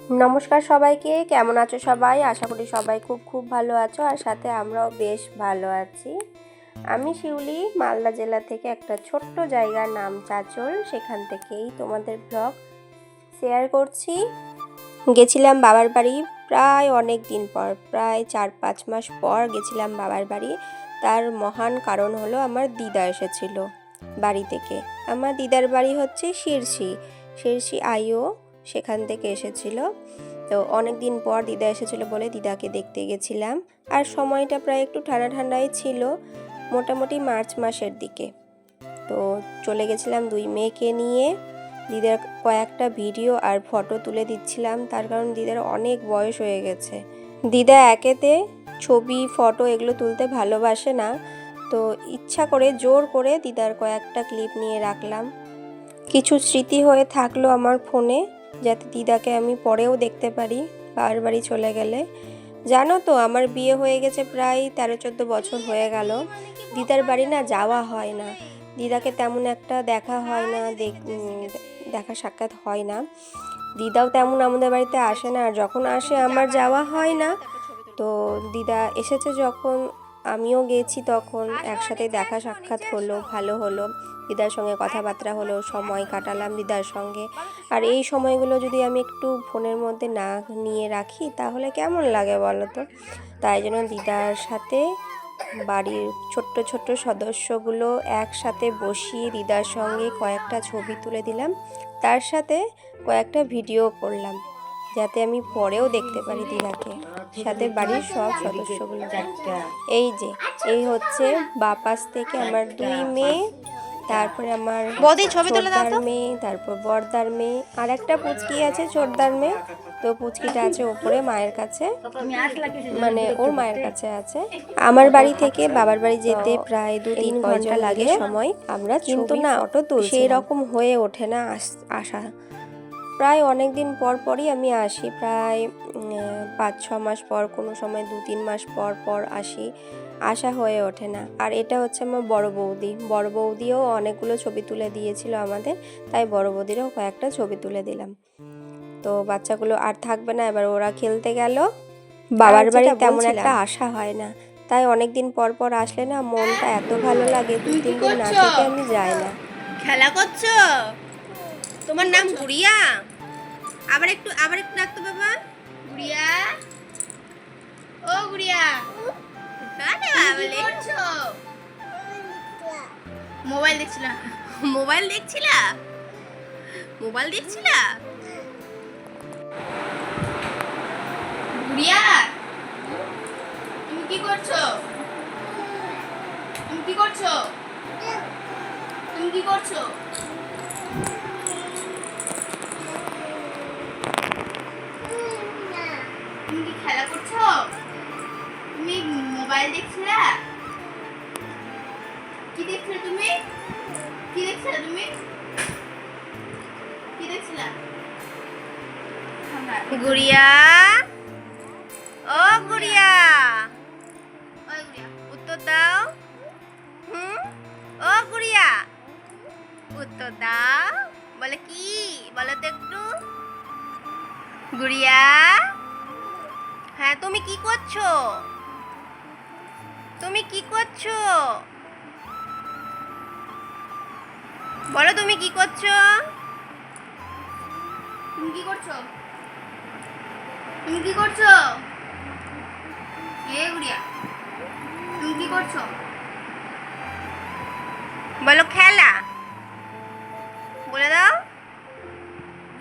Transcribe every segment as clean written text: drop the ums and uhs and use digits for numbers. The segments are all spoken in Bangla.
নমস্কার সবাইকে, কেমন আছো সবাই? আশা করি সবাই খুব ভালো আছো, আর সাথে আমরাও বেশ ভালো আছি। আমি শিউলি, মালদা জেলা থেকে একটা ছোট্ট জায়গার নাম চাঁচল, সেখান থেকেই তোমাদের ব্লগ শেয়ার করছি। গেছিলাম বাবার বাড়ি প্রায় অনেক দিন পর, প্রায় 4-5 মাস পর গেছিলাম বাবার বাড়ি। তার মহান কারণ হলো আমার দিদা এসেছিল বাড়ি থেকে। আমার দিদার বাড়ি হচ্ছে শিরসি আইও, সেখান থেকে এসেছিল। তো অনেক দিন পর দিদা এসেছিল বলে দিদাকে দেখতে গেছিলাম। আর সময়টা প্রায় একটু ঠান্ডাই ছিল, মোটামুটি মার্চ মাসের দিকে। তো চলে গেছিলাম দুই মেয়েকে নিয়ে। দিদার কয়েকটা ভিডিও আর ফটো তুলে দিচ্ছিলাম, তার কারণ দিদার অনেক বয়স হয়ে গেছে। দিদা একেতে ছবি ফটো এগুলো তুলতে ভালোবাসে না, তো ইচ্ছা করে জোর করে দিদার কয়েকটা ক্লিপ নিয়ে রাখলাম। কিছু স্মৃতি হয়ে থাকলো আমার ফোনে, যাতে দিদাকে আমি পরেও দেখতে পারি বাবার বাড়ি চলে গেলে। জানো তো, আমার বিয়ে হয়ে গেছে প্রায় 13-14 বছর হয়ে গেল। দিদার বাড়ি না যাওয়া হয় না, দিদাকে তেমন একটা দেখা হয় না, দেখা সাক্ষাৎ হয় না। দিদাও তেমন আমাদের বাড়িতে আসে না, আর যখন আসে আমার যাওয়া হয় না। তো দিদা এসেছে যখন, আমিও গেছি, তখন একসাথে দেখা সাক্ষাৎ হলো, ভালো হলো। দিদার সঙ্গে কথাবার্তা হলো, সময় কাটালাম দিদার সঙ্গে। আর এই সময়গুলো যদি আমি একটু ফোনের মধ্যে না নিয়ে রাখি তাহলে কেমন লাগে বলো তো? তাই জন্য দিদার সাথে বাড়ির ছোট্ট সদস্যগুলো একসাথে বসিয়ে দিদার সঙ্গে কয়েকটা ছবি তুলে দিলাম, তার সাথে কয়েকটা ভিডিও করলাম, যাতে আমি পরেও দেখতে পারি দিদাকে, সাথে বাড়ির সব সদস্যগুলোকে। এই হচ্ছে বাপাস থেকে আমার দুই মেয়ে, তারপরে আমার ছোটদার মেয়ে, তারপর বড়দার মেয়ে, আর একটা পুচকি আছে ছোটদার মেয়ে। তো পুচকিটা আছে ওপরে মায়ের কাছে, মানে ওর মায়ের কাছে আছে। আমার বাড়ি থেকে বাবার বাড়ি যেতে প্রায় 2-3 ঘন্টা লাগে সময়। আমরা কিন্তু না অটো তুলছি, সেই রকম হয়ে ওঠে না আসা। প্রায় অনেক দিন পরই আমি আসি, প্রায় 5-6 মাস পর, কোনো সময় 2-3 মাস পর আসি, আসা হয়ে ওঠে না। আর এটা হচ্ছে আমার বড় বৌদিও অনেকগুলো ছবি তুলে দিয়েছিল আমাদের, তাই বড় বৌদিরও কয়েকটা ছবি তুলে দিলাম। তো বাচ্চাগুলো আর থাকবে না, এবার ওরা খেলতে গেল। বাবার বাড়ি তেমন একটা আসা হয় না, তাই অনেক দিন পর আসলে না মনটা এত ভালো লাগে, 2-3 দিন না থেকে আমি যাই না। খেলা করছো? তোমার নাম গুড়িয়া? আবার একটু ডাকতো বাবা। গুড়িয়া, ও গুড়িয়া, আরে বাবলে, মোবাইল দেখছিলা? গুড়িয়া, তুমি কি করছো? তুমি কি করছো? তুমি কি খেলা করছো? তুমি মোবাইল দেখছিলা? কি দেখছিলা তুমি? গুড়িয়া, ও গুড়িয়া, উত্তর দাও। ও গুড়িয়া, উত্তর দাও। বলে কি? বলো তো একটু। গুড়িয়া, হ্যাঁ তুমি কি করছো? বলো তুমি কি করছো? এ গুড়িয়া, তুমি কি করছো? বলো খেলা। বলে দাও।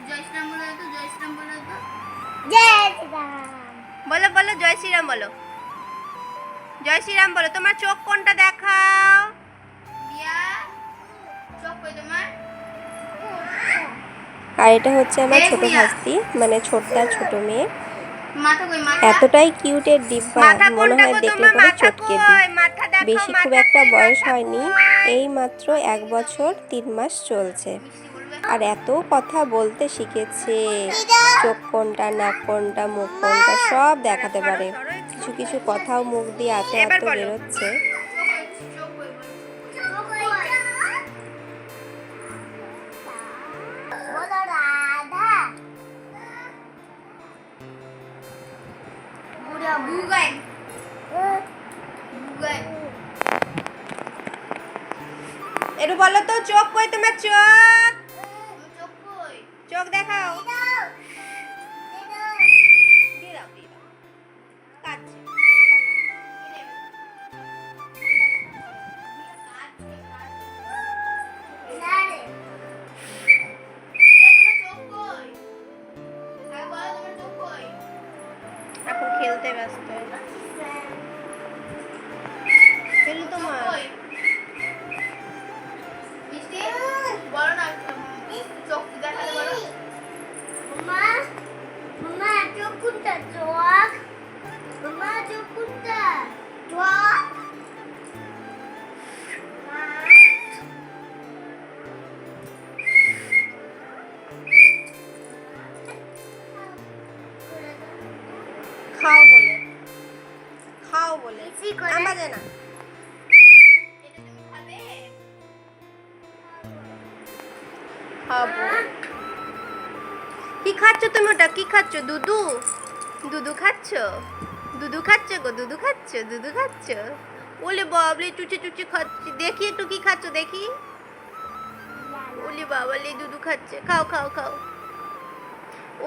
জয় শ্রীরাম বলে দাও তো, জয় শ্রীরাম বলে দাও তো। বলো জয় শ্রীরাম বলো। জয় শ্রীরাম বলো। তোমার চোখ কোনটা দেখাও? চোখ কই তোমার? আর এটা হচ্ছে আমার ছোট ভাস্তি, মানে ছোটদার ছোট মেয়ে। এতটাই কিউটের ডিব্বা, মনে হয় দেখলে পরে চটকে দিই। বেশি খুব একটা বয়স হয়নি, এই মাত্র 1 বছর 3 মাস চলছে। আর এত কথা বলতে শিখেছে, চোখ কোনটা, নাক কোনটা, মুখ কোনটা সব দেখাতে পারে। কিছু কথাও মুখ দিয়ে এত বেরোচ্ছে। বুগাই বুগাই একটু বলো তো, চোখ কই তোমার? চোখ চোখ কই? চোখ দেখাও। দিয়ে দাও, দিয়ে দাও। কাটছে। এখন খেলতে ব্যস্ত। খেলু তোমার। খাও বলে, খাও বলে। আমাদের না। খাবো। কি খাচ্ছ তুমি? ওটা কি খাচ্ছ? দুধু? দুধু খাচ্ছ? দুধু খাচ্ছ গো? দুধু খাচ্ছ? দুধু খাচ্ছ? ওলে বাবলে, চুচে চুচে খাচ্ছি। দেখি একটু কি খাচ্ছ দেখি। ওলে বাবলে, দুধু খাচ্ছে। খাও খাও খাও।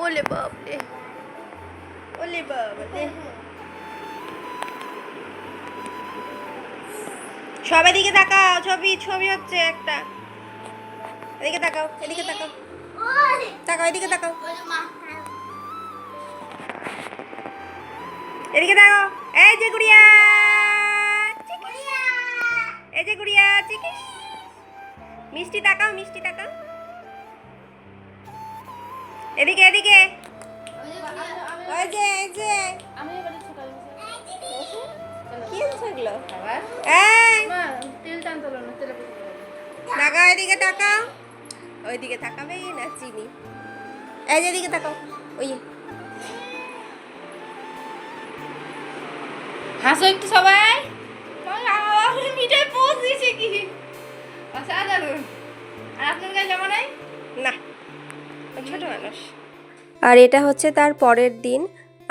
ওলে বাবলে, ওলে বাবলে। সবাই দিকে তাকাও। ছবি ছবি হচ্ছে একটা। এদিকে তাকাও, এদিকে তাকাও। তাকাও, এদিকে তাকাও। এদিকে তাকাও। এই যে গুড়িয়া, এই যে গুড়িয়া চিকিস। মিষ্টি তাকাও, মিষ্টি তাকাও। এদিকে এদিকে। ওই যে এই যে কি হচ্ছে এগুলো? এই তাকাও, এদিকে তাকাও। ওইদিকে তাকাবেই না চিনি। এই যে এদিকে তাকাও। ওই হাসো একটু সবাই। মিঠাই পোস্ট দিয়েছে কি অসাধারণ। আর আপনার কাছে জমা নাই না, ছোট মানুষ। আর এটা হচ্ছে তার পরের দিন।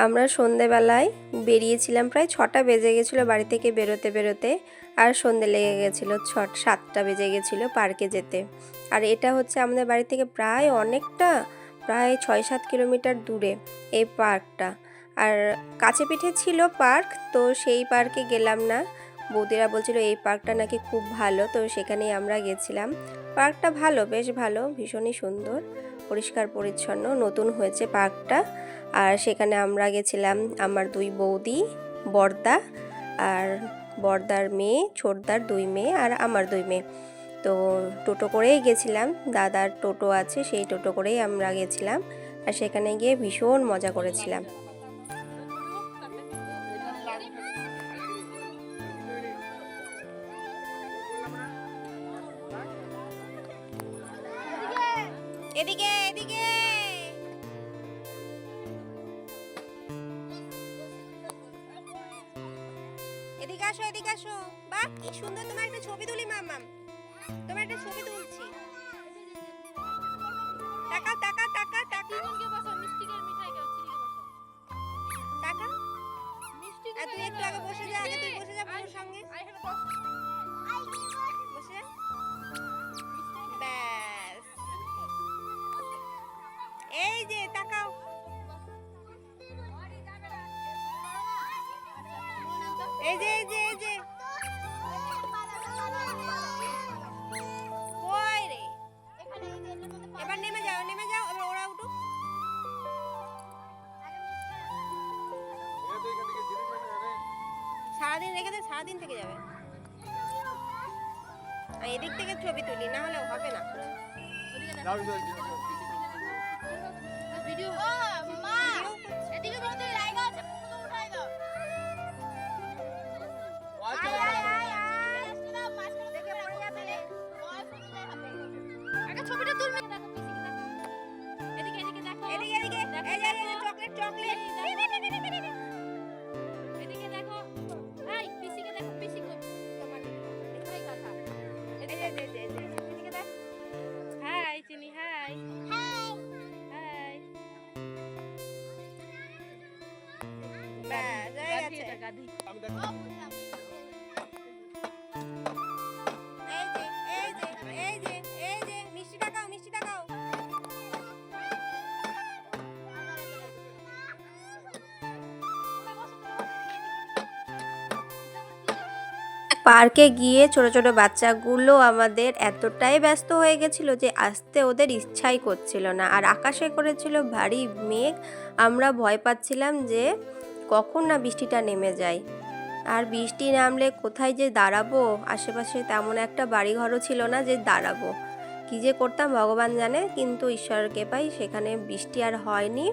আমরা সন্ধেবেলায় বেরিয়েছিলাম, প্রায় 6টা বেজে গেছিলো বাড়ি থেকে বেরোতে বেরোতে। আর সন্ধে লেগে গেছিলো 7টা বেজে গেছিলো পার্কে যেতে। আর এটা হচ্ছে আমাদের বাড়ি থেকে প্রায় অনেকটা, প্রায় 6-7 কিলোমিটার দূরে এই পার্কটা। আর কাছে পিঠে ছিল পার্ক, তো সেই পার্কে গেলাম না। বৌদিরা বলছিল এই পার্কটা নাকি খুব ভালো, তো সেখানেই আমরা গেছিলাম। পার্কটা ভালো, বেশ ভালো, ভীষণই সুন্দর, পরিষ্কার পরিচ্ছন্ন, নতুন হয়েছে পার্কটা। আর সেখানে আমরা গেছিলাম আমার 2 বৌদি, বড়দা আর বড়দার মেয়ে, ছোটদার 2 মেয়ে আর আমার 2 মেয়ে। তো টোটো করেই গেছিলাম, দাদার টোটো আছে, সেই টোটো করেই আমরা গেছিলাম। আর সেখানে গিয়ে ভীষণ মজা করেছিলাম। এদিকে এদিকে। এদিকে আসো, এদিকে আসো। বাহ, কি সুন্দর। তোমার একটা ছবি তুলি মামাম, তোমার একটা ছবি তুলছি। টাকা টাকা টাকা টাকা টাকা। আর তুই একটু আগে বসে যা, আগে তুই বসে যা পুরোর সঙ্গে বসে যা। ব্যাস, এই যে তাকাও। এই যে এই যে এই যে কই রে? এবার নেমে যাও, নেমে যাও, এবার ওরা উঠুক। সারাদিন রেখে দে, সারাদিন থেকে যাবে। আর এদিক থেকে ছবি তুলি, না হলে হবে না। ভিডিও মা এদিকে বসতে জায়গা আছে, ফটো উঠাই দাও। আয় আয় আয় আয় আসলে মাঝখানে দেখে পড়ে যাবে। ওই ফটো দেখাবে। আগে ছবিটা তুলবে। দেখো এদিকে এদিকে দেখো। এদিকে এদিকে। এই যে চকলেট চকলেট। এদিকে দেখো। এই পিসিকে দেখো, পিসি কই? তোমাকে এই কথা। এই যে এদিকে দেখ। হাই চিনি, হাই হাই হাই। গাদি মিষ্টি টাকাও মিষ্টি টাকাও। পার্কে গিয়ে ছোট ছোট বাচ্চাগুলো আমাদের এতটাই ব্যস্ত হয়ে গেছিল যে আসতে ওদের ইচ্ছাই করছিল না। আর আকাশে করেছিল ভারী মেঘ, আমরা ভয় পাচ্ছিলাম যে কখন না বৃষ্টিটা নেমে যায়। আর বৃষ্টি নামলে কোথায় যে দাঁড়াবো, আশেপাশে তেমন একটা বাড়িঘরও ছিল না যে দাঁড়াবো, কী যে করতাম ভগবান জানে। কিন্তু ঈশ্বরকে পাই সেখানে বৃষ্টি আর হয়নি,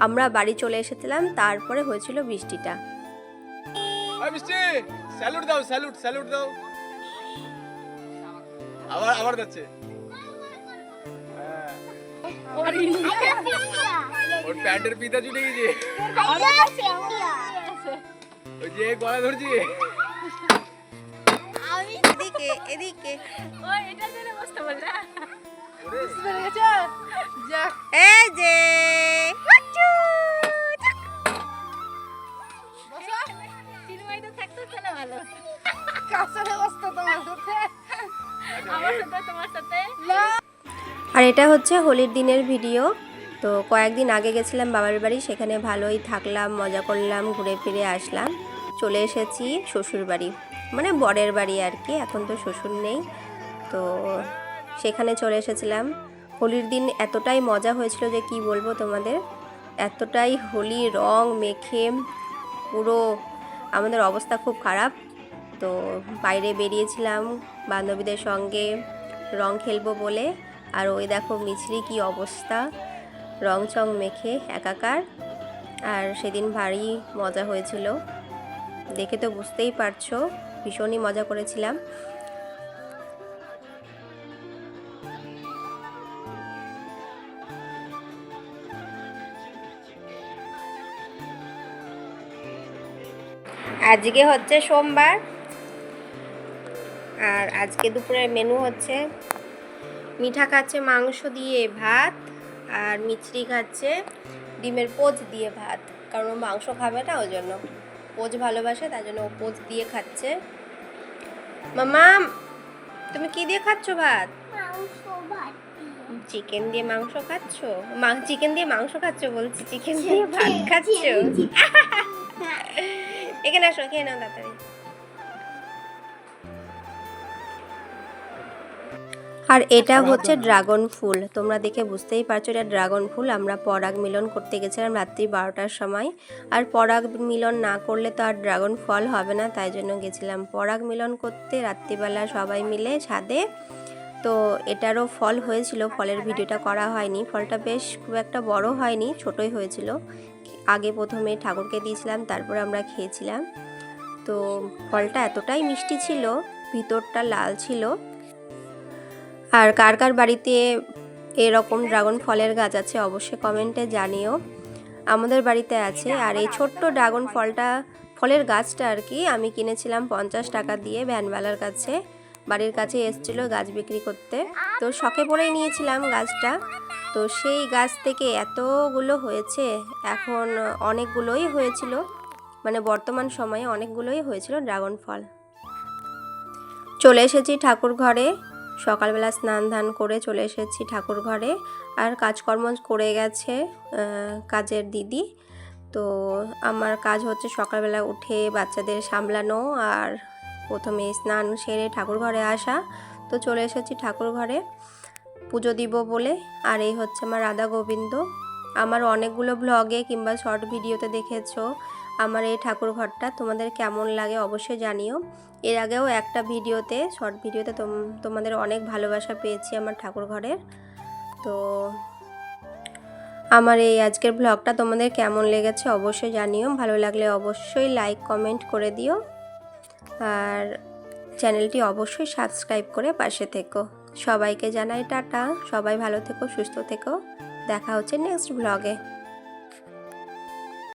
আমরা বাড়ি চলে এসেছিলাম, তারপরে হয়েছিল বৃষ্টিটা। মিষ্টি স্যালুট দাও, স্যালুট স্যালুট দাও। আবার আবার যাচ্ছে। ওর প্যান্টের ফিতা ছুটে গেছে, ওই যে গলা ধরছি। এদিকে এদিকে ওই এটা ধরে বসতে বল না এই যে সিনেমাইতে থাকতেছে না ভালো কাছে বসতো তোমার সাথে আমার সাথে তোমার সাথে আর এটা হচ্ছে হোলির দিনের ভিডিও। তো কয়েকদিন আগে গেছিলাম বাবার বাড়ি, সেখানে ভালোই থাকলাম, মজা করলাম, ঘুরে ফিরে আসলাম। চলে এসেছি শ্বশুর বাড়ি, মানে বরের বাড়ি আর কি, এখন তো শ্বশুর নেই, তো সেখানে চলে এসেছিলাম। হোলির দিন এতটাই মজা হয়েছিল যে কি বলবো তোমাদের, এতটাই হোলি রং মেখে পুরো আমাদের অবস্থা খুব খারাপ। তো বাইরে বেরিয়েছিলাম বান্ধবীদের সঙ্গে রং খেলবো বলে, আর ওই দেখো মিছরি কি অবস্থা, রং চং মেখে একাকার। আর সেদিন ভারী মজা হয়েছিল, দেখে তো বুঝতেই পারছো ভীষণই মজা করেছিলাম। আজকে হচ্ছে সোমবার, আর আজকে দুপুরের মেনু হচ্ছে মিঠা খাচ্ছে মাংস দিয়ে ভাত, আর মিছরি খাচ্ছে ডিমের পোচ দিয়ে ভাত, কারণ ও মাংস খাবে না, ওই জন্য পোচ ভালোবাসে, তাই জন্য ও পোচ দিয়ে খাচ্ছে। মামা তুমি কি দিয়ে খাচ্ছ ভাত? চিকেন দিয়ে মাংস খাচ্ছ? চিকেন দিয়ে মাংস খাচ্ছ বলছি, চিকেন দিয়ে ভাত খাচ্ছ? এখানে আসো, খেয়ে নাও তাড়াতাড়ি। আর এটা হচ্ছে ড্রাগন ফুল, তোমরা দেখে বুঝতেই পারছো এটা ড্রাগন ফুল। আমরা পরাগ মিলন করতে গেছিলাম রাত্রি 12টার সময়, আর পরাগ মিলন না করলে তো আর ড্রাগন ফল হবে না, তাই জন্য গেছিলাম পরাগ মিলন করতে রাত্রিবেলা সবাই মিলে ছাদে। তো এটারও ফল হয়েছিল, ফলের ভিডিওটা করা হয়নি, ফলটা বেশ খুব একটা বড় হয়নি, ছোটই হয়েছিল। আগে প্রথমে ঠাকুরকে দিয়েছিলাম, তারপর আমরা খেয়েছিলাম। তো ফলটা এতটাই মিষ্টি ছিল, ভিতরটা লাল ছিল। আর কার কার বাড়িতে এরকম ড্রাগন ফলের গাছ আছে অবশ্যই কমেন্টে জানিও। আমাদের বাড়িতে আছে। আর এই ছোট্ট ড্রাগন ফলের গাছটা আর কি আমি কিনেছিলাম 50 টাকা দিয়ে ভ্যানওয়ালার কাছে, বাড়ির কাছে এসেছিলো গাছ বিক্রি করতে, তো শখে পড়েই নিয়েছিলাম গাছটা। তো সেই গাছ থেকে এতগুলো হয়েছে, এখন অনেকগুলোই হয়েছিল, মানে বর্তমান সময়ে অনেকগুলোই হয়েছিল ড্রাগন ফল। চলে এসেছি ঠাকুর ঘরে, সকালবেলা স্নান ধান করে চলে এসেছি ঠাকুর ঘরে। আর কাজকর্ম করে গেছে কাজের দিদি। তো আমার কাজ হচ্ছে সকালবেলা উঠে বাচ্চাদের সামলানো, আর প্রথমে স্নান সেরে ঠাকুর ঘরে আসা। তো চলে এসেছি ঠাকুর ঘরে পুজো দিব বলে। আর এই হচ্ছে আমার রাধা গোবিন্দ। আমার অনেকগুলো ব্লগে কিংবা শর্ট ভিডিওতে দেখেছো আমার এই ঠাকুর ঘরটা, তোমাদের কেমন লাগে অবশ্যই জানিও। এর আগেও একটা ভিডিওতে, শর্ট ভিডিওতে তোমাদের অনেক ভালোবাসা পেয়েছি আমার ঠাকুর ঘরের। তো আমার এই আজকের ব্লগটা তোমাদের কেমন লেগেছে অবশ্যই জানিও, ভালো লাগলে অবশ্যই লাইক কমেন্ট করে দিও, আর চ্যানেলটি অবশ্যই সাবস্ক্রাইব করে পাশে থেকো। সবাইকে জানাই টাটা, সবাই ভালো থেকো, সুস্থ থেকো, দেখা হচ্ছে নেক্সট ব্লগে।